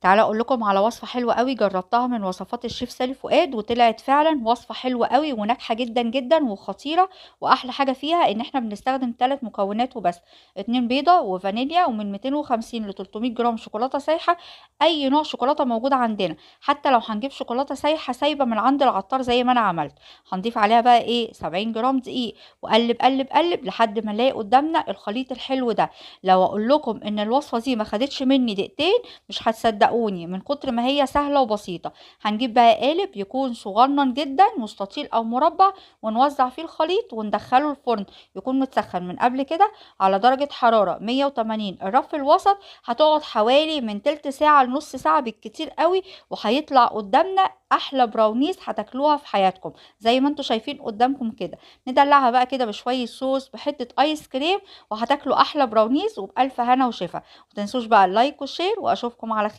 تعالى اقول لكم على وصفة حلوة قوي جربتها من وصفات الشيف سالي فؤاد، وطلعت فعلا وصفة حلوة قوي وناجحة جدا جدا وخطيرة. واحلى حاجة فيها ان احنا بنستخدم 3 مكونات وبس: 2 بيضة وفانيليا، ومن 250 ل 300 جرام شوكولاتة سايحة، اي نوع شوكولاتة موجود عندنا. حتى لو هنجيب شوكولاتة سايحة سايبة من عند العطار زي ما انا عملت، هنضيف عليها بقى ايه 70 جرام دقيق، وقلب قلب قلب لحد ما نلاقي قدامنا الخليط الحلو ده. لو اقول لكم ان الوصفة دي ما خدتش مني دقيقتين مش هتصدقوني من كتر ما هي سهلة وبسيطة. هنجيب بقى قالب يكون صغنن جدا مستطيل او مربع، ونوزع فيه الخليط وندخله الفرن، يكون متسخن من قبل كده على درجة حرارة 180 الرف الوسط. هتقعد حوالي من تلت ساعة لنص ساعة بالكتير قوي، وهيطلع قدامنا احلى براونيز هتاكلوها في حياتكم زي ما انتم شايفين قدامكم كده. ندلعها بقى كده بشوية صوص بحتة ايس كريم، وهتاكلوا احلى براونيز وبألف هنا وشفا. متنسوش بقى اللايك والشير، واشوفكم على خير.